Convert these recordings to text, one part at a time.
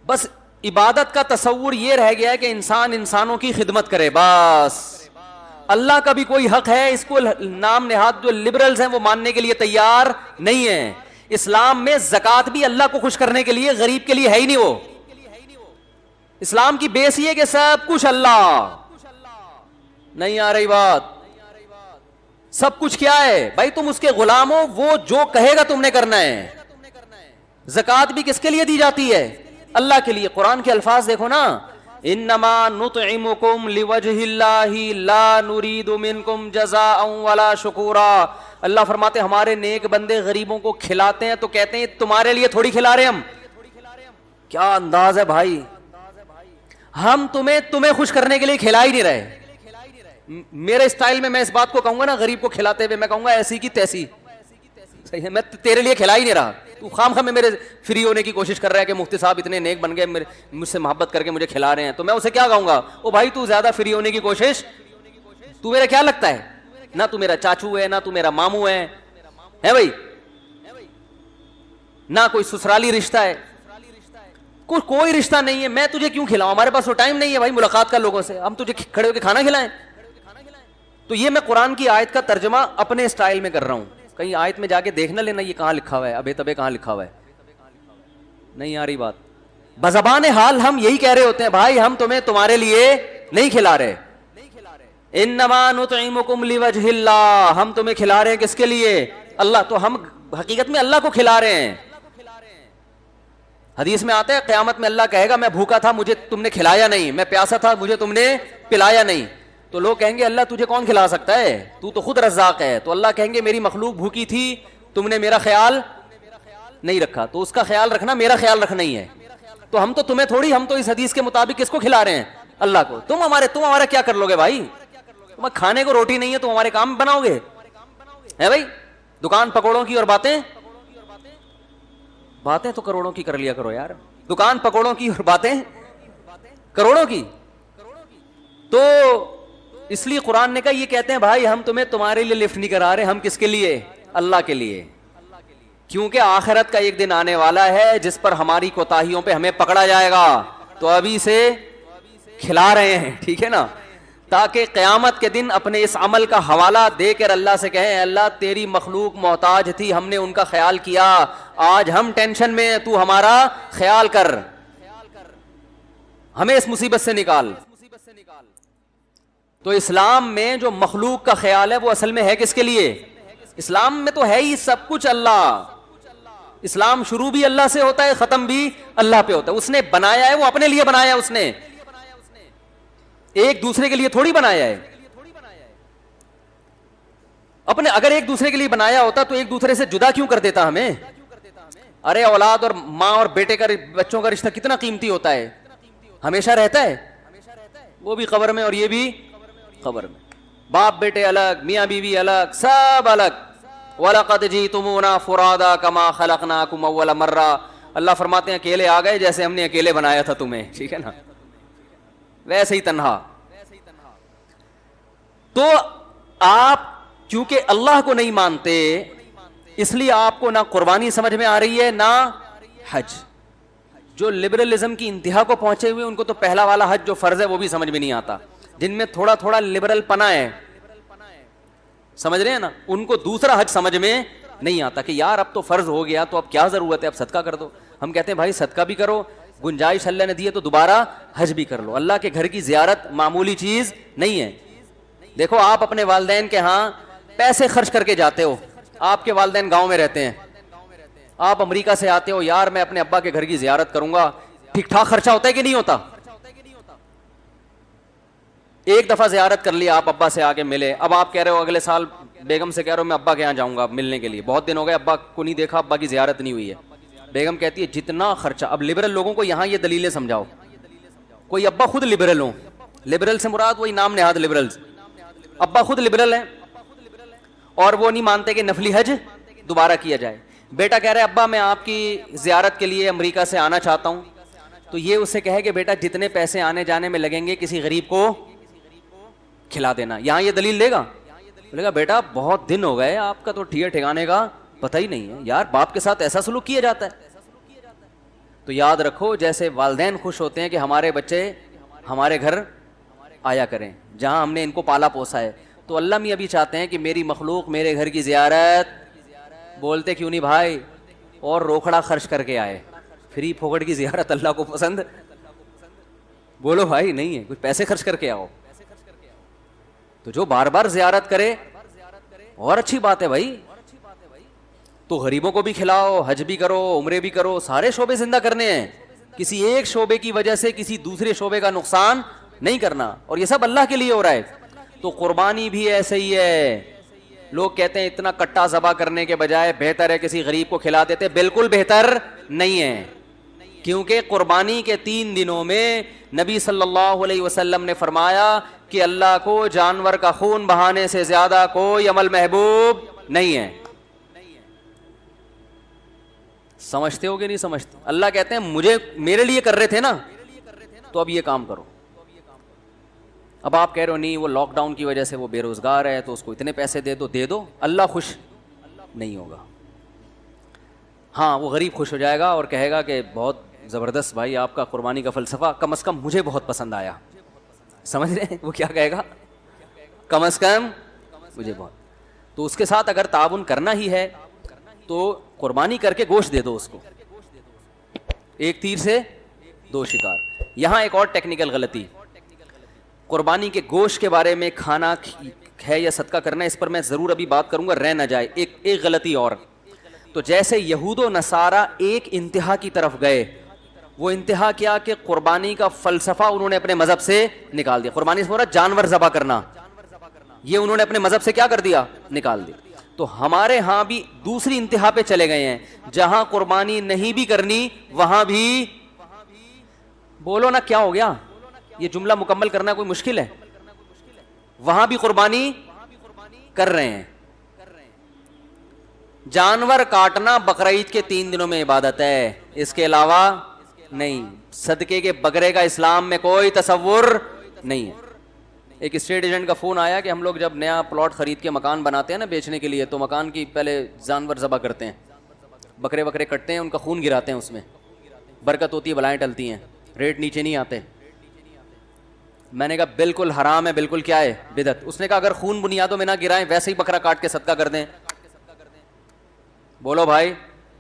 بس عبادت کا تصور یہ رہ گیا ہے کہ انسان انسانوں کی خدمت کرے بس. اللہ کا بھی کوئی حق ہے اس کو نام نہاد جو لبرلز ہیں وہ ماننے کے لیے تیار نہیں ہیں. اسلام میں زکوٰۃ بھی اللہ کو خوش کرنے کے لیے, غریب کے لیے ہے ہی نہیں. وہ اسلام کی بیس یہ ہے کہ سب کچھ اللہ. نہیں آ رہی بات؟ سب کچھ کیا ہے بھائی؟ تم اس کے غلام ہو, وہ جو کہے گا تم نے کرنا ہے. زکوٰۃ بھی کس کے لیے دی جاتی ہے؟ اللہ کے لیے. قرآن کے الفاظ دیکھو نا, انما نطعمکم لوجہ اللہ لا نرید منکم جزاء ولا شکورا. اللہ فرماتے ہمارے نیک بندے غریبوں کو کھلاتے ہیں تو کہتے ہیں تمہارے لیے تھوڑی کھلا رہے ہم. کیا انداز ہے بھائی, ہم تمہیں خوش کرنے کے لیے کھلا ہی نہیں رہے. میرے اسٹائل میں اس بات کو کہوں گا نا, غریب کو کھلاتے ہوئے میں کہوں گا ایسی کی تیسی. صحیح ہے, میں تیرے لیے کھلا ہی نہیں رہا. تو خام خواہ میں میرے فری ہونے کی کوشش کر رہا ہے کہ مفتی صاحب اتنے نیک بن گئے, مجھ سے محبت کر کے مجھے کھلا رہے ہیں, تو میں اسے کیا کہوں گا؟ او بھائی تو زیادہ فری ہونے کی کوشش, تو میرا کیا لگتا ہے؟ نہ تو میرا چاچو ہے, نہ تو میرا ماموں ہے بھائی, نہ کوئی سسرالی رشتہ ہے, کوئی رشتہ نہیں ہے. میں تجھے کیوں کھلاؤں؟ ہمارے پاس وہ ٹائم نہیں ہے بھائی ملاقات کا لوگوں سے, ہم تجھے کھڑے ہو کے کھانا کھلائیں. تو یہ میں قرآن کی آیت کا ترجمہ اپنے اسٹائل میں کر رہا ہوں. کہیں آیت میں جا کے دیکھ نہ لینا یہ کہاں لکھا ہوا ہے, ابے تبے کہاں لکھا ہوا ہے. نہیں آ رہی بات؟ بزبان حال ہم یہی کہہ رہے ہوتے ہیں بھائی ہم تمہارے لیے نہیں کھلا رہے. انما نطعمکم لوجہ اللہ, ہم تمہیں کھلا رہے ہیں کس کے لیے؟ اللہ. تو ہم حقیقت میں اللہ کو کھلا رہے ہیں. حدیث میں آتا ہے قیامت میں اللہ کہے گا میں بھوکا تھا مجھے تم نے کھلایا نہیں, میں پیاسا تھا مجھے تم نے پلایا نہیں. تو لوگ کہیں گے اللہ تجھے کون کھلا سکتا ہے, تو خود رزاق ہے. تو اللہ کہیں گے میری مخلوق بھوکی تھی, تم نے میرا خیال نہیں رکھا, تو اس کا خیال رکھنا میرا خیال رکھنا ہی ہے. تو ہم تو تمہیں تھوڑی, ہم تو اس حدیث کے مطابق کس کو کھلا رہے ہیں؟ اللہ کو. تم ہمارا کیا کر لو گے بھائی؟ تمہیں کھانے کو روٹی نہیں ہے تو ہمارے کام بناؤ گے ہے بھائی؟ دکان پکوڑوں کی اور باتیں تو کروڑوں کی کر لیا کرو یار. دکان پکوڑوں کی اور باتیں کروڑوں کی. تو اس لیے قرآن نے کہا, یہ کہتے ہیں بھائی ہم تمہارے لیے لفٹ نہیں کرا رہے, ہم کس کے لیے؟ اللہ کے لیے. کیونکہ آخرت کا ایک دن آنے والا ہے جس پر ہماری کوتاہیوں پہ ہمیں پکڑا جائے گا. تو ابھی سے کھلا رہے ہیں, ٹھیک ہے نا, تاکہ قیامت کے دن اپنے اس عمل کا حوالہ دے کر اللہ سے کہیں اللہ تیری مخلوق محتاج تھی, ہم نے ان کا خیال کیا, آج ہم ٹینشن میں ہیں, تو ہمارا خیال کر, ہمیں اس مصیبت سے نکال. تو اسلام میں جو مخلوق کا خیال ہے وہ اصل میں ہے کس کے لیے؟ اسلام میں تو ہے ہی سب کچھ اللہ. اسلام شروع بھی اللہ سے ہوتا ہے, ختم بھی اللہ پہ ہوتا ہے. اس نے بنایا ہے, وہ اپنے لیے بنایا ہے, اس نے ایک دوسرے کے لیے تھوڑی بنایا ہے. اگر ایک دوسرے کے لیے بنایا ہوتا تو ایک دوسرے سے جدا کیوں کر دیتا ہمیں؟ ارے اولاد اور ماں اور بیٹے کا, بچوں کا رشتہ کتنا قیمتی ہوتا ہے, ہمیشہ رہتا ہے. وہ بھی قبر میں اور یہ بھی قبر میں. باپ بیٹے الگ, میاں بیوی الگ, سب الگ. وَلَقَدْ جِئْتُمُونَا فُرَادَا كَمَا خَلَقْنَاكُمْ أَوَّلَ مَرَّةٍ. اللہ فرماتے ہیں اکیلے آ گئے جیسے ہم نے اکیلے بنایا تھا تمہیں, ٹھیک ہے نا, ویسے ہی تنہا. تو آپ چونکہ اللہ کو نہیں مانتے اس لیے آپ کو نہ قربانی سمجھ میں آ رہی ہے نہ حج. جو لبرلزم کی انتہا کو پہنچے ہوئے ان کو تو پہلا والا حج جو فرض ہے وہ بھی سمجھ میں نہیں آتا. جن میں تھوڑا تھوڑا لبرل پنا ہے, سمجھ رہے ہیں نا, ان کو دوسرا حج سمجھ میں نہیں آتا کہ یار اب تو فرض ہو گیا تو اب کیا ضرورت ہے, اب صدقہ کر دو. ہم کہتے ہیں بھائی صدقہ بھی کرو, گنجائش اللہ نے دی ہے تو دوبارہ حج بھی کر لو. اللہ کے گھر کی زیارت معمولی چیز نہیں ہے. دیکھو آپ اپنے والدین کے ہاں پیسے خرچ کر کے جاتے ہو, آپ کے والدین گاؤں میں رہتے ہیں, آپ امریکہ سے آتے ہو, یار میں اپنے ابا کے گھر کی زیارت کروں گا, ٹھیک ٹھاک خرچہ ہوتا ہے کہ نہیں ہوتا؟ ایک دفعہ زیارت کر لیا, آپ ابا سے آ کے ملے, اب آپ کہہ رہے ہو اگلے سال بیگم سے کہہ رہے ہو میں ابا کے یہاں جاؤں گا ملنے کے لیے, بہت دن ہو گئے ابا کو نہیں دیکھا, ابا کی زیارت نہیں ہوئی ہے. بیگم کہتی ہے جتنا خرچہ, اب لبرل لوگوں کو یہاں یہ دلیلیں سمجھاؤ, کوئی ابا خود لبرل ہوں, لبرل سے مراد وہی نام نہاد لبرلز, ابا خود لبرل ہیں اور وہ نہیں مانتے کہ نفلی حج دوبارہ کیا جائے. بیٹا کہہ رہا ہے ابا میں آپ کی زیارت کے لیے امریکہ سے آنا چاہتا ہوں, تو یہ اسے کہے کہ بیٹا جتنے پیسے آنے جانے میں لگیں گے کسی غریب کو کھلا دینا. یہاں یہ دلیل لے گا, بولے گا بیٹا بہت دن ہو گئے آپ کا تو ٹھیکانے کا پتہ ہی نہیں ہے, یار باپ کے ساتھ ایسا سلوک کیا جاتا ہے. تو یاد رکھو جیسے والدین خوش ہوتے ہیں کہ ہمارے بچے ہمارے گھر آیا کریں جہاں ہم نے ان کو پالا پوسا ہے، تو اللہ میاں بھی چاہتے ہیں کہ میری مخلوق میرے گھر کی زیارت، بولتے کیوں نہیں بھائی، اور روکھڑا خرچ کر کے آئے. فری پھوکٹ کی زیارت اللہ کو پسند، بولو بھائی نہیں ہے، کچھ پیسے خرچ کر کے آؤ. تو جو بار بار زیارت کرے اور اچھی بات ہے بھائی، تو غریبوں کو بھی کھلاؤ، حج بھی کرو، عمرے بھی کرو، سارے شعبے زندہ کرنے ہیں، کسی ایک شعبے کی وجہ سے کسی دوسرے شعبے کا نقصان نہیں کرنا، اور یہ سب اللہ کے لیے ہو رہا ہے. تو قربانی بھی ایسے ہی ہے. لوگ کہتے ہیں اتنا کٹا ذبح کرنے کے بجائے بہتر ہے کسی غریب کو کھلا دیتے، بالکل بہتر نہیں ہے، کیونکہ قربانی کے 3 دنوں میں نبی صلی اللہ علیہ وسلم نے فرمایا کہ اللہ کو جانور کا خون بہانے سے زیادہ کوئی عمل محبوب نہیں ہے. سمجھتے ہو کہ نہیں سمجھتے؟ اللہ کہتے ہیں میرے لیے کر رہے تھے نا، تو اب یہ کام کرو. اب آپ کہہ رہے ہو نہیں وہ لاک ڈاؤن کی وجہ سے وہ بے روزگار ہے تو اس کو اتنے پیسے دے دو، اللہ خوش نہیں ہوگا. ہاں وہ غریب خوش ہو جائے گا اور کہے گا کہ بہت زبردست بھائی آپ کا قربانی کا فلسفہ کم از کم مجھے بہت پسند آیا. سمجھ رہے ہیں وہ کیا کہے گا؟ کم از کم مجھے بہت. تو اس کے ساتھ اگر تعاون کرنا ہی ہے تو قربانی کر کے گوشت دے دو اس کو، ایک تیر سے 2 شکار. یہاں ایک اور ٹیکنیکل غلطی، قربانی کے گوشت کے بارے میں کھانا ہے یا صدقہ کرنا ہے، اس پر میں ضرور ابھی بات کروں گا، رہ نہ جائے. ایک غلطی اور، تو جیسے یہود و نصارہ ایک انتہا کی طرف گئے، وہ انتہا کیا کہ قربانی کا فلسفہ انہوں نے اپنے مذہب سے نکال دیا. قربانی سے مراد جانور ذبح کرنا، یہ انہوں نے اپنے مذہب سے کیا کر دیا؟ نکال دیا. تو ہمارے ہاں بھی دوسری انتہا پہ چلے گئے ہیں، جہاں قربانی نہیں بھی کرنی وہاں بھی، بولو نا کیا ہو گیا؟ یہ جملہ مکمل کرنا کوئی مشکل ہے؟ وہاں بھی قربانی کر رہے ہیں. جانور کاٹنا بقرعید کے 3 دنوں میں عبادت ہے، اس کے علاوہ نہیں. صدقے کے بکرے کا اسلام میں کوئی تصور نہیں ہے. ایک اسٹیٹ ایجنٹ کا فون آیا کہ ہم لوگ جب نیا پلاٹ خرید کے مکان بناتے ہیں نا بیچنے کے لیے، تو مکان کی پہلے جانور ذبح کرتے ہیں، بکرے کٹتے ہیں، ان کا خون گراتے ہیں، اس میں برکت ہوتی ہے، بلائیں ٹلتی ہیں، ریٹ نیچے نہیں آتے. میں نے کہا بالکل حرام ہے، بالکل کیا ہے؟ بدعت. اس نے کہا اگر خون بنیادوں میں نہ گرائیں ویسے ہی بکرا کاٹ کے صدقہ کر دیں. بولو بھائی،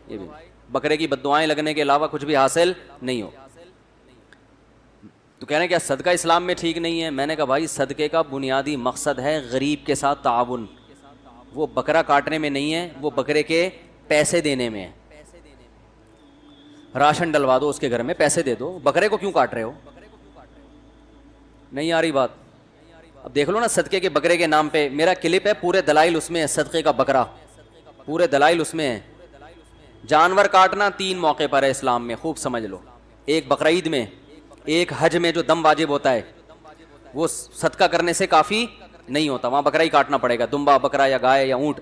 یہ بھی بکرے کی بددعائیں لگنے کے علاوہ کچھ بھی حاصل نہیں ہو. تو کہہ رہے ہیں کیا صدقہ اسلام میں ٹھیک نہیں ہے؟ میں نے کہا بھائی صدقے کا بنیادی مقصد ہے غریب کے ساتھ تعاون، وہ بکرا کاٹنے میں نہیں ہے، وہ بکرے کے پیسے دینے میں ہے. راشن ڈلوا دو اس کے گھر میں، پیسے دے دو، بکرے کو کیوں کاٹ رہے ہو؟ نہیں آ رہی بات؟ اب دیکھ لو نا صدقے کے بکرے کے نام پہ میرا کلپ ہے، پورے دلائل اس میں ہے، صدقے کا بکرا پورے دلائل اس میں ہے. جانور کاٹنا 3 موقع پر ہے اسلام میں، خوب سمجھ لو. ایک بقرعید میں، ایک حج میں جو دم واجب ہوتا ہے، وہ صدقہ کرنے سے کافی نہیں ہوتا، وہاں بکرا ہی کاٹنا پڑے گا، دمبا بکرا یا گائے یا اونٹ.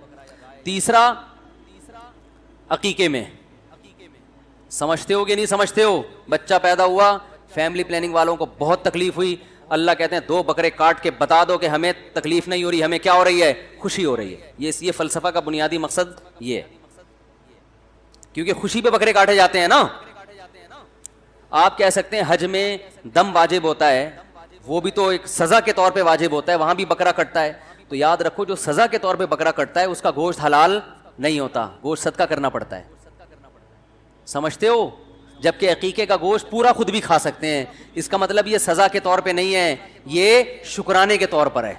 تیسرا عقیقے میں، سمجھتے ہو کہ نہیں سمجھتے ہو؟ بچہ پیدا ہوا، فیملی پلاننگ والوں کو بہت تکلیف ہوئی، اللہ کہتے ہیں 2 بکرے کاٹ کے بتا دو کہ ہمیں تکلیف نہیں ہو رہی، ہمیں کیا ہو رہی ہے؟ خوشی ہو رہی ہے. یہ فلسفہ کا بنیادی مقصد یہ ہے، کیونکہ خوشی پہ بکرے کاٹے جاتے ہیں نا. آپ کہہ سکتے ہیں حج میں دم واجب ہوتا ہے، وہ بھی تو ایک سزا کے طور پہ واجب ہوتا ہے، وہاں بھی بکرا کٹتا ہے. تو یاد رکھو جو سزا کے طور پہ بکرا کٹتا ہے اس کا گوشت حلال نہیں ہوتا، گوشت صدقہ کرنا پڑتا ہے. سمجھتے ہو؟ جبکہ عقیقے کا گوشت پورا خود بھی کھا سکتے ہیں. اس کا مطلب یہ سزا کے طور پہ نہیں ہے، یہ شکرانے کے طور پر ہے.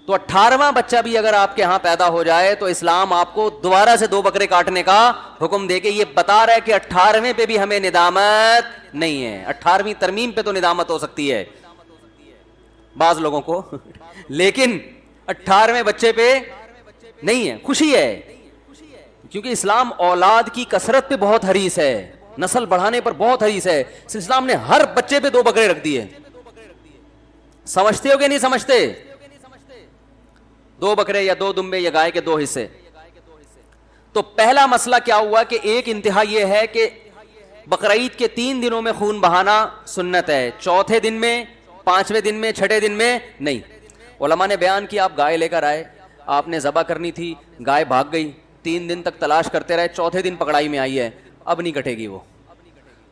تو 18واں بچہ بھی اگر آپ کے ہاں پیدا ہو جائے تو اسلام آپ کو دوبارہ سے 2 بکرے کاٹنے کا حکم دے کے یہ بتا رہا ہے کہ 18ویں پہ بھی ہمیں ندامت نہیں ہے. 18ویں ترمیم پہ تو ندامت ہو سکتی ہے بعض لوگوں کو، لیکن 18ویں بچے پہ نہیں ہے. خوشی ہے کیونکہ اسلام اولاد کی کثرت پہ بہت حریص ہے، نسل بڑھانے پر بہت حریص ہے. اسلام نے ہر بچے پہ 2 بکرے رکھ دیے. سمجھتے ہو کہ نہیں سمجھتے؟ 2 بکرے یا 2 دمبے یا گائے کے 2 حصے. تو پہلا مسئلہ کیا ہوا کہ ایک انتہا یہ ہے کہ بقرعید کے 3 دنوں میں خون بہانا سنت ہے، 4تھے دن میں، 5ویں دن میں، 6ٹھے دن میں نہیں. علماء نے بیان کیا آپ گائے لے کر آئے، آپ نے ذبح کرنی تھی، گائے بھاگ گئی، 3 دن تک تلاش کرتے رہے، 4تھے دن پکڑائی میں آئی ہے، اب نہیں کٹے گی وہ.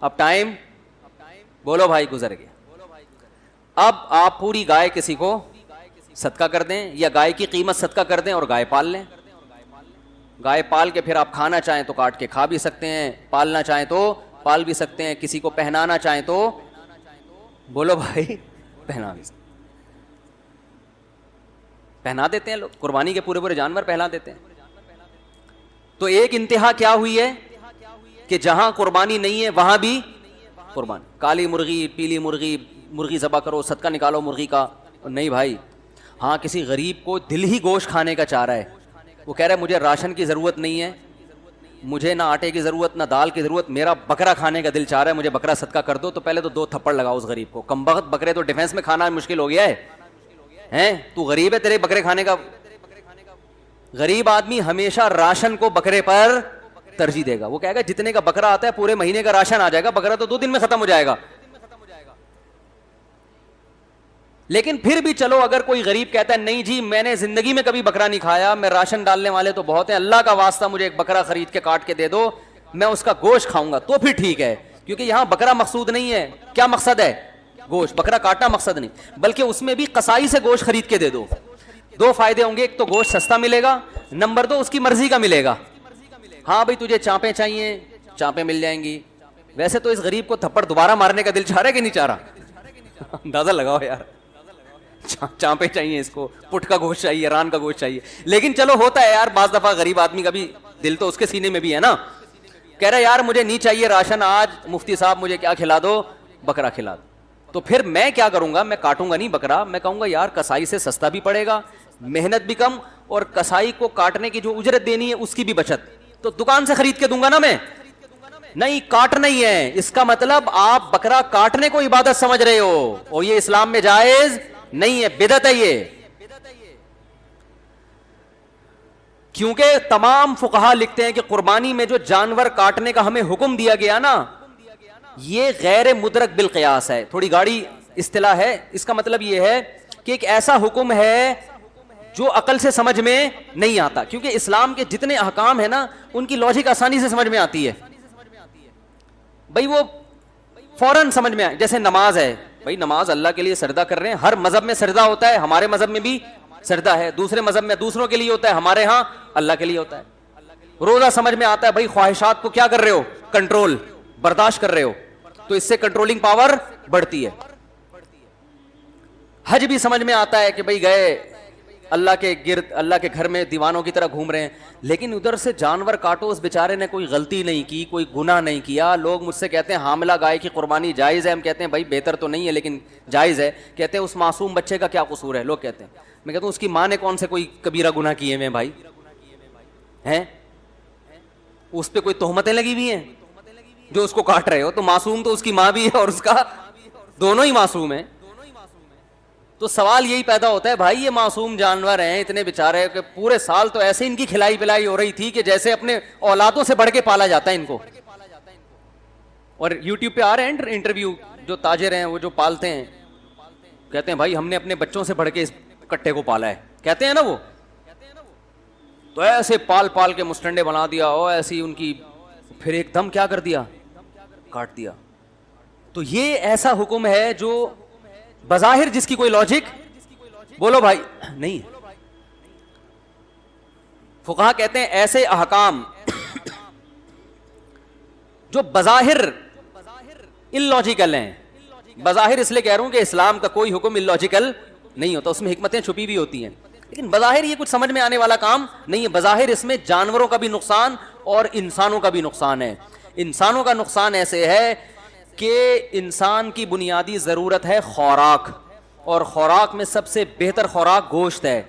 اب ٹائم بولو بھائی گزر گیا. اب آپ پوری گائے کسی کو صدقہ کر دیں یا گائے کی قیمت صدقہ کر دیں اور گائے پال لیں. گائے پال کے پھر آپ کھانا چاہیں تو کاٹ کے کھا بھی سکتے ہیں, پالنا چاہیں تو پال بھی سکتے ہیں, کسی کو پہنانا چاہیں تو بولو بھائی پہنا بھی سکتے, پہنا دیتے ہیں لوگ, قربانی کے پورے پورے جانور پہنا دیتے ہیں. تو ایک انتہا کیا ہوئی ہے کہ جہاں قربانی نہیں ہے وہاں بھی قربانی. کالی مرغی, پیلی مرغی, مرغی ذبح کرو, صدقہ نکالو مرغی کا. نہیں بھائی, ہاں کسی غریب کو دل ہی گوشت کھانے کا چاہ رہا ہے, وہ کہہ رہا ہے مجھے راشن کی ضرورت نہیں ہے, مجھے نہ آٹے کی ضرورت نہ دال کی ضرورت, میرا بکرا کھانے کا دل چاہ رہا ہے, مجھے بکرا صدقہ کر دو, تو پہلے تو 2 تھپڑ لگاؤ اس غریب کو. کمبخت بکرے تو ڈیفینس میں کھانا مشکل ہو گیا ہے, تو غریب ہے تیرے بکرے کھانے کا. غریب آدمی ہمیشہ راشن کو بکرے پر ترجیح دے گا. وہ کہے گا جتنے کا بکرا آتا ہے پورے مہینے کا راشن آ جائے گا, بکرا تو 2 دن میں ختم ہو جائے گا. لیکن پھر بھی چلو اگر کوئی غریب کہتا ہے نہیں جی میں نے زندگی میں کبھی بکرا نہیں کھایا, میں راشن ڈالنے والے تو بہت ہیں, اللہ کا واسطہ مجھے ایک بکرا خرید کے کاٹ کے دے دو, میں اس کا گوشت کھاؤں گا, تو پھر ٹھیک ہے. کیونکہ یہاں بکرا مقصود نہیں ہے, کیا مقصد ہے؟ گوشت. بکرا کاٹنا مقصد نہیں, بلکہ اس میں بھی قصائی سے گوشت خرید کے دے دو. 2 فائدے ہوں گے, ایک تو گوشت سستا ملے گا, نمبر 2 اس کی مرضی کا ملے گا. ہاں بھائی تجھے چانپیں چاہیے, چانپیں مل جائیں گی. ویسے تو اس غریب کو تھپڑ دوبارہ مارنے کا دل چاہ رہا ہے کہ نہیں چاہ رہا؟ اندازہ لگاؤ یار, چانپیں چاہیے اس کو, پٹ کا گوشت چاہیے, ران کا گوشت چاہیے. لیکن چلو ہوتا ہے یار, بعض دفعہ غریب آدمی کا بھی دل تو اس کے سینے میں بھی ہے نا, کہہ رہا ہے یار مجھے نہیں چاہیے راشن, آج مفتی صاحب مجھے کیا کھلا دو, بکرا کھلا دو. تو پھر میں کیا کروں گا, میں کاٹوں گا نہیں بکرا, میں کہوں گا یار کسائی سے سستا بھی پڑے گا, محنت بھی کم, اور کسائی کو کاٹنے کی جو اجرت دینی ہے اس کی بھی بچت, تو دکان سے خرید کے دوں گا نا میں. نہیں کاٹنا ہی ہے, اس کا مطلب آپ بکرا کاٹنے کو عبادت سمجھ رہے ہو, اور یہ اسلام میں جائز نہیں ہے, بدعت ہے یہ. کیونکہ تمام فقہا لکھتے ہیں کہ قربانی میں جو جانور کاٹنے کا ہمیں حکم دیا گیا نا, یہ غیر مدرک بالقیاس ہے. تھوڑی گاڑی اصطلاح ہے, اس کا مطلب یہ ہے کہ ایک ایسا حکم ہے جو عقل سے سمجھ میں نہیں آتا. کیونکہ اسلام کے جتنے احکام ہیں نا ان کی لاجک آسانی سے سمجھ میں آتی ہے بھائی, وہ فوراً سمجھ میں آئے. جیسے نماز ہے بھائی, نماز اللہ کے لیے سجدہ کر رہے ہیں, ہر مذہب میں سجدہ ہوتا ہے, ہمارے مذہب میں بھی سجدہ ہے, دوسرے مذہب میں دوسروں کے لیے ہوتا ہے, ہمارے ہاں اللہ کے لیے ہوتا ہے. روزہ سمجھ میں آتا ہے بھائی, خواہشات کو کیا کر رہے ہو, کنٹرول, برداشت کر رہے ہو, تو اس سے کنٹرولنگ پاور بڑھتی ہے. حج بھی سمجھ میں آتا ہے کہ بھائی گئے اللہ کے گرد, اللہ کے گھر میں دیوانوں کی طرح گھوم رہے ہیں, لیکن ادھر سے جانور کاٹو, اس بیچارے نے کوئی غلطی نہیں کی, کوئی گناہ نہیں کیا. لوگ مجھ سے کہتے ہیں حاملہ گائے کی قربانی جائز ہے, ہم کہتے ہیں بھائی بہتر تو نہیں ہے لیکن جائز ہے. کہتے ہیں اس معصوم بچے کا کیا قصور ہے, لوگ کہتے ہیں. میں کہتا ہوں اس کی ماں نے کون سے کوئی کبیرہ گناہ کیے ہوئے بھائی ہیں, اس پہ کوئی تہمتیں لگی ہوئی ہیں جو اس کو کاٹ رہے ہو, تو معصوم تو اس کی ماں بھی ہے اور اس کا, دونوں ہی معصوم ہیں. تو سوال یہی پیدا ہوتا ہے بھائی یہ معصوم جانور ہیں اتنے بیچارے کہ پورے سال تو ایسے ان کی کھلائی پلائی ہو رہی تھی کہ جیسے اپنے اولادوں سے بڑھ کے پالا جاتا ہے ان کو. اور یوٹیوب پہ آ رہے ہیں انٹرویو, جو تاجر ہیں وہ جو پالتے ہیں کہتے ہیں بھائی ہم نے اپنے بچوں سے بڑھ کے اس کٹے کو پالا ہے, کہتے ہیں نا وہ, تو ایسے پال پال کے مسٹنڈے بنا دیا, اور ایسی ان کی, پھر ایک دم کیا کر دیا, کاٹ دیا. تو یہ ایسا حکم ہے جو بظاہر جس کی کوئی لاجک بولو بھائی نہیں. فقہا کہتے ہیں ایسے احکام جو بظاہر اللاجیکل ہیں, بظاہر اس لیے کہہ رہا ہوں کہ اسلام کا کوئی حکم اللاجیکل نہیں ہوتا, اس میں حکمتیں چھپی بھی ہوتی ہیں, لیکن بظاہر یہ کچھ سمجھ میں آنے والا کام نہیں ہے. بظاہر اس میں جانوروں کا بھی نقصان اور انسانوں کا بھی نقصان ہے. انسانوں کا نقصان ایسے ہے کہ انسان کی بنیادی ضرورت ہے خوراک, اور خوراک میں سب سے بہتر خوراک گوشت ہے,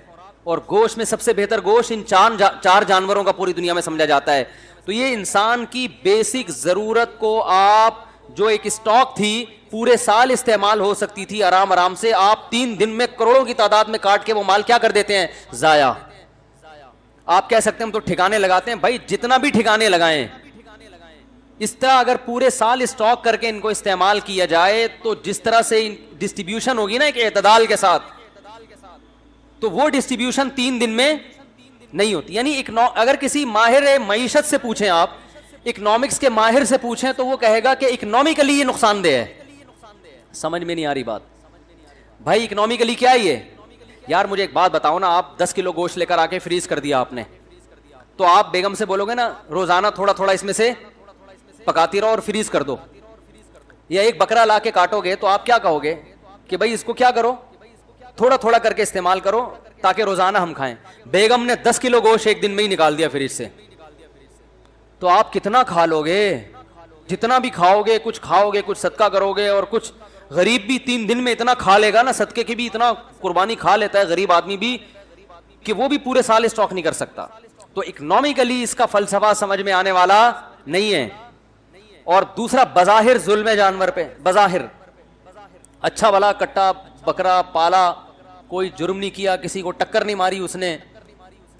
اور گوشت میں سب سے بہتر گوشت ان 4 جانوروں کا پوری دنیا میں سمجھا جاتا ہے. تو یہ انسان کی بیسک ضرورت کو آپ جو ایک اسٹاک تھی پورے سال استعمال ہو سکتی تھی آرام آرام سے, آپ 3 دن میں کروڑوں کی تعداد میں کاٹ کے وہ مال کیا کر دیتے ہیں, ضائع. آپ کہہ سکتے ہیں ہم تو ٹھکانے لگاتے ہیں, بھائی جتنا بھی ٹھکانے لگائیں, اس طرح اگر پورے سال اسٹاک کر کے ان کو استعمال کیا جائے تو جس طرح سے ڈسٹریبیوشن ہوگی نا ایک اعتدال کے ساتھ, تو وہ ڈسٹریبیوشن 3 دن میں نہیں ہوتی. یعنی اگر کسی ماہر معیشت سے پوچھیں آپ اکنامکس کے ماہر سے پوچھیں تو وہ کہے گا کہ اکنامکلی یہ نقصان دہ ہے. سمجھ میں نہیں آ رہی بات. بھائی اکنامکلی کیا ہے یہ؟ یار مجھے ایک بات بتاؤ نا, آپ 10 کلو گوشت لے کر آ کے فریز کر دیا آپ نے, تو آپ بیگم سے بولو گے نا روزانہ تھوڑا تھوڑا اس میں سے پکاتی رہو اور فریز کر دو, یا ایک بکرا لا کے کاٹو گے تو آپ کیا کہو گے کہ بھائی اس کو کیا کرو, تھوڑا تھوڑا کر کے استعمال کرو تاکہ روزانہ ہم کھائیں. بیگم نے 10 کلو گوشت ایک دن میں ہی نکال دیا فریج سے, تو آپ کتنا کھا لو گے؟ جتنا بھی کھاؤ گے, کچھ کھاؤ گے, کچھ صدقہ کرو گے, اور کچھ غریب بھی 3 دن میں اتنا کھا لے گا نا, صدقے کی بھی اتنا قربانی کھا لیتا ہے غریب آدمی بھی, کہ وہ بھی پورے سال اسٹاک نہیں کر سکتا. تو اکنامکلی اس کا فلسفہ سمجھ میں آنے والا نہیں ہے. اور دوسرا بظاہر ظلم ہے جانور پہ, بظاہر اچھا بھلا کٹا بکرا پالا, کوئی جرم نہیں کیا, کسی کو ٹکر نہیں ماری اس نے,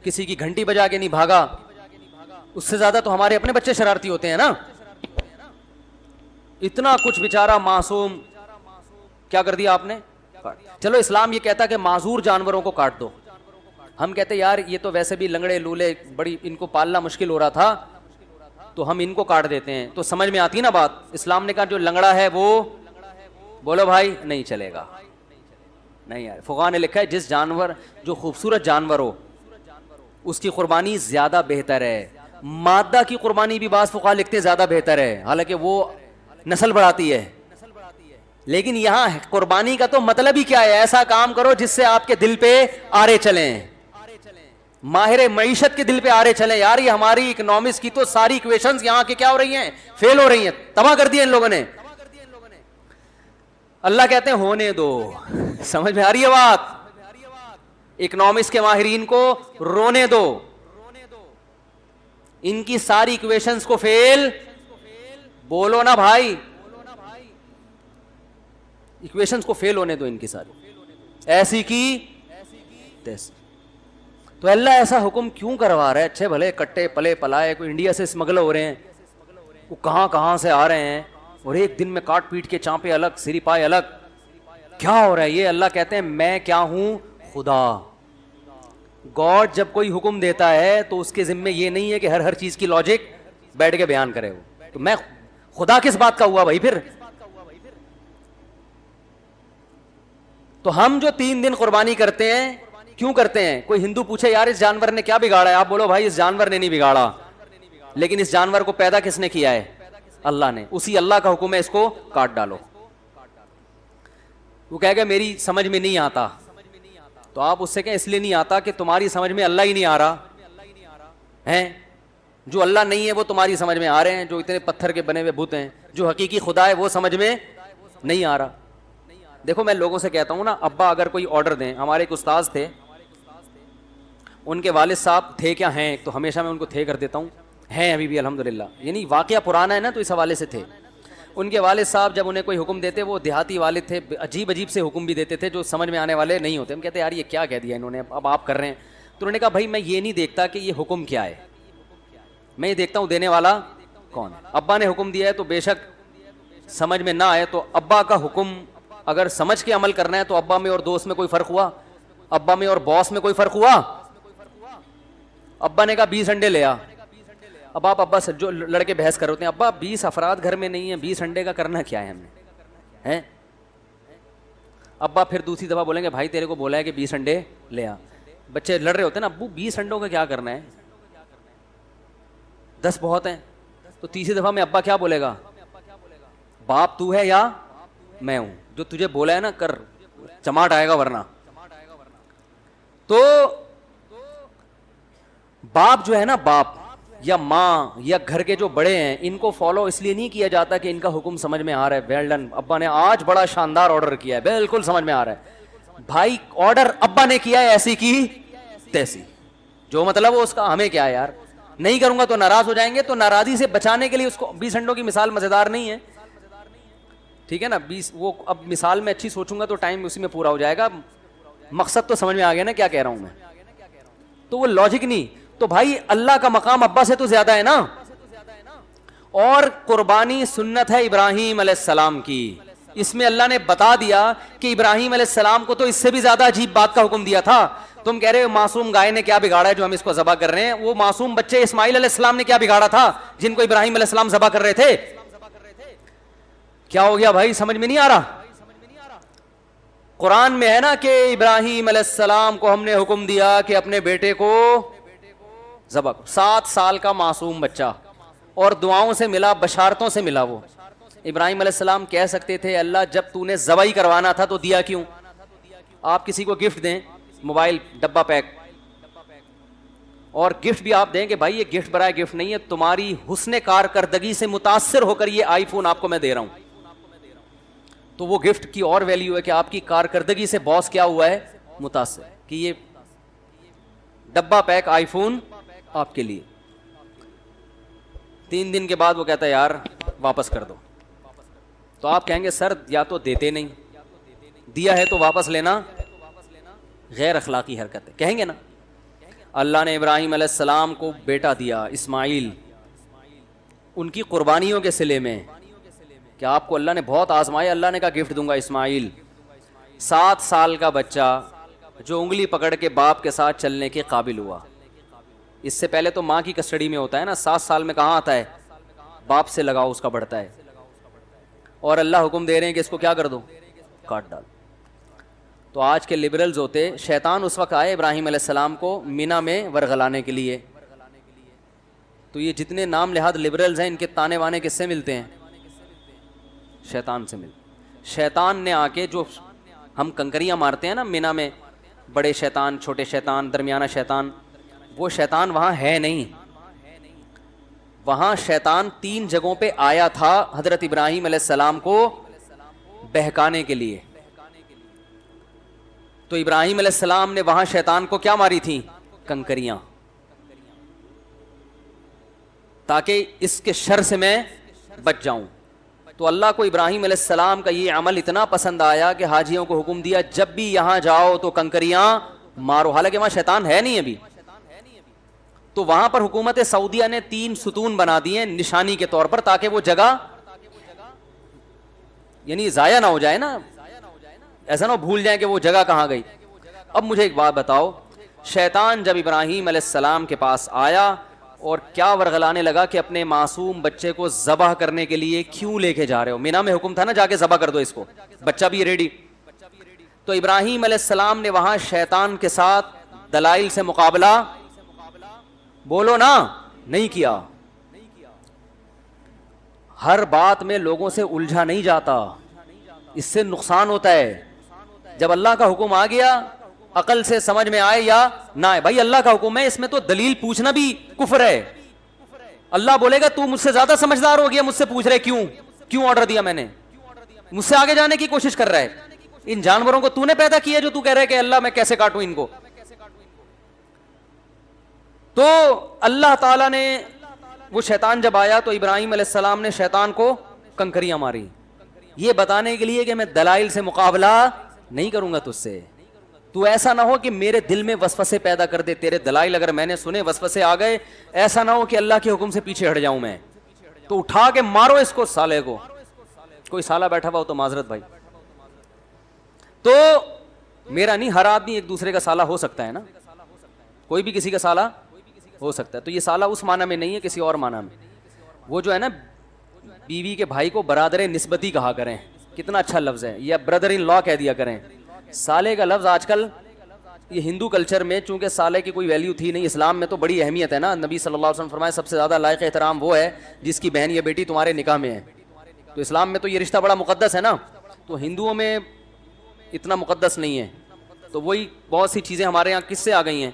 کسی کی گھنٹی بجا کے نہیں بھاگا, اس سے زیادہ تو ہمارے اپنے بچے شرارتی ہوتے ہیں نا. اتنا کچھ بیچارہ معصوم, کیا کر دیا آپ نے؟ چلو اسلام یہ کہتا ہے کہ معذور جانوروں کو کاٹ دو. ہم کہتے یار یہ تو ویسے بھی لنگڑے لولے, بڑی ان کو پالنا مشکل ہو رہا تھا تو ہم ان کو کاٹ دیتے ہیں. تو سمجھ میں آتی نا بات. اسلام نے کہا جو لنگڑا ہے وہ, بولو بھائی نہیں چلے گا. نہیں یار, فقہا نے لکھا ہے جس جانور, جو خوبصورت جانور ہو اس کی قربانی زیادہ بہتر ہے. مادہ کی قربانی بھی بعض فقہا لکھتے زیادہ بہتر ہے, حالانکہ وہ نسل بڑھاتی ہے. لیکن یہاں قربانی کا تو مطلب ہی کیا ہے؟ ایسا کام کرو جس سے آپ کے دل پہ آرے چلیں, ماہر معیشت کے دل پہ آرے چلیں. یار یہ ہماری اکنامکس کی تو ساری ایکویشنز یہاں کی کیا ہو رہی ہیں؟ فیل ہو رہی ہیں, تباہ کر دیا ان لوگوں نے. اللہ کہتے ہیں ہونے دو. سمجھ میں آ رہی ہے بات؟ اکنامکس کے ماہرین کو رونے دو, ان کی ساری ایکویشنز کو فیل, بولو نا بھائی, ایکویشنز کو فیل ہونے دو ان کی ساری, ایسی کی تیسی. تو اللہ ایسا حکم کیوں کروا رہا ہے؟ اچھے بھلے کٹے پلے پلائے, کوئی انڈیا سے اسمگل ہو رہے ہیں, وہ کہاں کہاں سے آ رہے ہیں, اور ایک دن میں کاٹ پیٹ کے چانپے الگ, سری پائے الگ, کیا ہو رہا ہے یہ؟ اللہ کہتے ہیں میں کیا ہوں؟ خدا. گاڈ جب کوئی حکم دیتا ہے تو اس کے ذمے یہ نہیں ہے کہ ہر چیز کی لاجک بیٹھ کے بیان کرے. وہ تو میں خدا کس بات کا ہوا بھائی پھر؟ تو ہم جو 3 دن قربانی کرتے ہیں کیوں کرتے ہیں؟ کوئی ہندو پوچھے یار اس جانور نے کیا بگاڑا ہے, آپ بولو بھائی اس جانور نے نہیں بگاڑا, لیکن اس جانور کو پیدا کس نے کیا ہے؟ اللہ نے. اسی اللہ کا حکم ہے اس کو کاٹ ڈالو. وہ کہے گا میری سمجھ میں نہیں آتا, تو آپ اس سے کہیں اس لیے نہیں آتا کہ تمہاری سمجھ میں اللہ ہی نہیں آ رہا ہے. جو اللہ نہیں ہے وہ تمہاری سمجھ میں آ رہے ہیں, جو اتنے پتھر کے بنے ہوئے بت ہیں, جو حقیقی خدا ہے وہ سمجھ میں نہیں آ رہا. دیکھو میں لوگوں سے کہتا ہوں نا, ابا اگر کوئی آرڈر دیں, ہمارے ایک استاذ تھے, ان کے والد صاحب تھے کیا ہیں, تو ہمیشہ میں ان کو تھے کر دیتا ہوں, ہیں ابھی بھی الحمدللہ, یعنی واقعہ پرانا ہے نا تو اس حوالے سے تھے. ان کے والد صاحب جب انہیں کوئی حکم دیتے, وہ دیہاتی والد تھے, عجیب عجیب سے حکم بھی دیتے تھے جو سمجھ میں آنے والے نہیں ہوتے. ہم کہتے ہیں یار یہ کیا کہہ دیا انہوں نے, اب آپ کر رہے ہیں. تو انہوں نے کہا بھائی میں یہ نہیں دیکھتا کہ یہ حکم کیا ہے, میں یہ دیکھتا ہوں دینے والا کون ہے. ابا نے حکم دیا ہے تو بے شک سمجھ میں نہ آئے, تو ابا کا حکم اگر سمجھ کے عمل کرنا ہے تو ابا میں اور دوست میں کوئی فرق ہوا؟ ابا میں اور باس میں کوئی فرق ہوا؟ ابا نے کہا 20 انڈے لے آ. اب آپ ابا سے جو لڑکے بحث کر رہے ہیں, ابا 20 افراد گھر میں نہیں ہیں, 20 انڈے کا کرنا کیا ہے ہم نے ہیں؟ ابا پھر دوسری دفعہ بولیں گے بھائی تیرے کو بولا ہے کہ 20 انڈے لے آ. بچے لڑ رہے ہوتے ہیں نا, ابو 20 انڈوں کا کیا کرنا ہے, 10 بہت ہیں. تو تیسری دفعہ میں ابا کیا بولے گا, باپ تو ہے یا میں ہوں, جو تجھے بولا ہے نا کر, چماٹ آئے گا ورنہ. تو باپ جو ہے نا, باپ یا ماں یا گھر کے جو بڑے ہیں, ان کو فالو اس لیے نہیں کیا جاتا کہ ان کا حکم سمجھ میں آ رہا ہے, ویل ڈن, ابا نے آج بڑا شاندار آرڈر کیا ہے, بالکل سمجھ میں آ رہا ہے. بھائی آرڈر ابا نے کیا ہے, ایسی کی تیسی, جو مطلب ہو اس کا ہمیں کیا ہے یار. نہیں کروں گا تو ناراض ہو جائیں گے, تو ناراضی سے بچانے کے لیے اس کو 20 انڈوں کی مثال مزیدار نہیں ہے, ٹھیک ہے نا. 20 وہ اب مثال میں اچھی سوچوں گا تو ٹائم اسی میں پورا ہو جائے گا. مقصد تو سمجھ میں آ گیا نا کیا کہہ رہا ہوں میں, تو وہ لاجک نہیں. تو بھائی اللہ کا مقام ابا سے تو زیادہ ہے نا. اور قربانی سنت ہے ابراہیم علیہ السلام کی. اس میں اللہ نے بتا دیا کہ ابراہیم علیہ السلام کو تو اس سے بھی زیادہ عجیب بات کا حکم دیا تھا. تم کہہ رہے ہو معصوم گائے نے کیا بگاڑا ہے جو ہم اس کو ذبح کر رہے ہیں؟ وہ معصوم بچے اسماعیل علیہ السلام نے کیا بگاڑا تھا جن کو ابراہیم علیہ السلام ذبح کر رہے تھے؟ کیا ہو گیا بھائی، سمجھ میں نہیں آ رہا؟ قرآن میں ہے نا کہ ابراہیم علیہ السلام کو ہم نے حکم دیا کہ اپنے بیٹے کو ذبح، 7 سال کا معصوم بچہ، اور دعاؤں سے ملا، بشارتوں سے ملا۔ وہ ابراہیم علیہ السلام کہہ سکتے تھے اللہ جب تو نے ذبح ہی کروانا تھا تو دیا کیوں؟ آپ کسی کو گفٹ دیں، موبائل ڈبہ پیک، اور گفٹ بھی آپ دیں کہ بھائی یہ گفٹ برائے گفٹ نہیں ہے، تمہاری حسن کارکردگی سے متاثر ہو کر یہ آئی فون آپ کو میں دے رہا ہوں، تو وہ گفٹ کی اور ویلیو ہے کہ آپ کی کارکردگی سے باس کیا ہوا ہے؟ متاثر، کہ یہ ڈبہ پیک آئی فون آپ کے لیے۔ 3 دن کے بعد وہ کہتا ہے یار واپس کر دو، تو آپ کہیں گے سر یا تو دیتے نہیں، دیا ہے تو واپس لینا غیر اخلاقی حرکت ہے، کہیں گے نا؟ اللہ نے ابراہیم علیہ السلام کو بیٹا دیا اسماعیل، ان کی قربانیوں کے صلے میں کہ آپ کو اللہ نے بہت آزمایا، اللہ نے کہا گفٹ دوں گا اسماعیل، 7 سال کا بچہ جو انگلی پکڑ کے باپ کے ساتھ چلنے کے قابل ہوا۔ اس سے پہلے تو ماں کی کسٹڈی میں ہوتا ہے نا، 7 سال میں کہاں آتا ہے؟ باپ سے لگاؤ اس کا بڑھتا ہے، اور اللہ حکم دے رہے ہیں کہ اس کو کیا کر دو؟ کاٹ ڈال۔ تو آج کے لبرلز ہوتے، شیطان اس وقت آئے ابراہیم علیہ السلام کو مینا میں ورغلانے کے لیے، تو یہ جتنے نام لحاظ لبرلز ہیں ان کے تانے وانے کس سے ملتے ہیں؟ شیطان سے ملتے۔ شیطان نے آ کے، جو ہم کنکریاں مارتے ہیں نا مینا میں، بڑے شیطان، چھوٹے شیطان، درمیانہ شیطان، وہ شیطان وہاں ہے نہیں۔ وہاں شیطان 3 جگہوں پہ آیا تھا حضرت ابراہیم علیہ السلام کو بہکانے کے لیے۔ تو ابراہیم علیہ السلام نے وہاں شیطان کو کیا ماری تھیں؟ کنکریاں، تاکہ اس کے شر سے میں بچ جاؤں۔ تو اللہ کو ابراہیم علیہ السلام کا یہ عمل اتنا پسند آیا کہ حاجیوں کو حکم دیا جب بھی یہاں جاؤ تو کنکریاں مارو، حالانکہ وہاں شیطان ہے نہیں ابھی۔ تو وہاں پر حکومت سعودیہ نے 3 ستون بنا دیے نشانی کے طور پر، تاکہ وہ جگہ یعنی ضائع نہ ہو جائے نا، ایسا نہ بھول جائیں کہ وہ جگہ کہاں گئی۔ اب مجھے ایک بات بتاؤ، شیطان جب ابراہیم علیہ السلام کے پاس آیا اور کیا ورغلانے لگا کہ اپنے معصوم بچے کو ذبح کرنے کے لیے کیوں لے کے جا رہے ہو؟ مینا میں حکم تھا نا جا کے ذبح کر دو اس کو، بچہ بھی ریڈی۔ تو ابراہیم علیہ السلام نے وہاں شیطان کے ساتھ دلائل سے مقابلہ، بولو نا، نہیں کیا۔ ہر بات میں لوگوں سے الجھا نہیں جاتا، اس سے نقصان ہوتا ہے۔ جب اللہ کا حکم آ گیا، عقل سے سمجھ میں آئے یا نہ آئے، بھائی اللہ کا حکم ہے، اس میں تو دلیل پوچھنا بھی کفر ہے۔ اللہ بولے گا تو مجھ سے زیادہ سمجھدار ہو گیا، مجھ سے پوچھ رہے کیوں آرڈر دیا میں نے، مجھ سے آگے جانے کی کوشش کر رہا ہے۔ ان جانوروں کو تو نے پیدا کیا جو تو کہہ رہے کہ اللہ میں کیسے کاٹوں ان کو؟ تو اللہ تعالیٰ نے، وہ شیطان جب آیا تو ابراہیم علیہ السلام نے شیطان کو کنکریاں ماری، یہ بتانے کے لیے کہ میں دلائل سے مقابلہ نہیں کروں گا تجھ سے، تو ایسا نہ ہو کہ میرے دل میں وسوسے پیدا کر دے، تیرے دلائل اگر میں نے سنے وسوسے آ گئے، ایسا نہ ہو کہ اللہ کے حکم سے پیچھے ہٹ جاؤں میں، تو اٹھا کے مارو اس کو، سالے کو۔ کوئی سالہ بیٹھا ہوا ہو تو معذرت بھائی، تو میرا نہیں، ہر آدمی ایک دوسرے کا سالہ ہو سکتا ہے نا، کوئی بھی کسی کا سالہ ہو سکتا ہے۔ تو یہ سالہ اس معنی میں نہیں ہے، کسی اور معنی میں۔ وہ جو ہے نا بیوی کے بھائی کو برادر نسبتی کہا کریں، کتنا اچھا لفظ ہے، یا بردر ان لا کہہ دیا کریں۔ سالے کا لفظ آج کل یہ ہندو کلچر میں چونکہ سالے کی کوئی ویلیو تھی نہیں، اسلام میں تو بڑی اہمیت ہے نا۔ نبی صلی اللہ علیہ وسلم فرمائے سب سے زیادہ لائق احترام وہ ہے جس کی بہن یا بیٹی تمہارے نکاح میں ہے، تو اسلام میں تو یہ رشتہ بڑا مقدس ہے نا، تو ہندوؤں میں اتنا مقدس نہیں ہے۔ تو وہی بہت سی چیزیں ہمارے یہاں کس سے آ گئی ہیں؟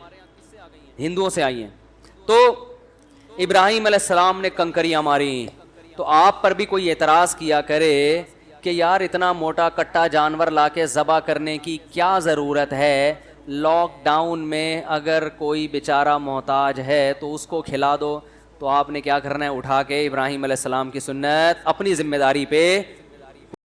ہندوؤں سے آئی ہیں۔ تو ابراہیم علیہ السلام نے کنکریاں ماری، تو آپ پر بھی کوئی اعتراض کیا کرے کہ یار اتنا موٹا کٹا جانور لا کے ذبح کرنے کی کیا ضرورت ہے، لاک ڈاؤن میں اگر کوئی بیچارہ محتاج ہے تو اس کو کھلا دو، تو آپ نے کیا کرنا ہے؟ اٹھا کے ابراہیم علیہ السلام کی سنت اپنی ذمہ داری پہ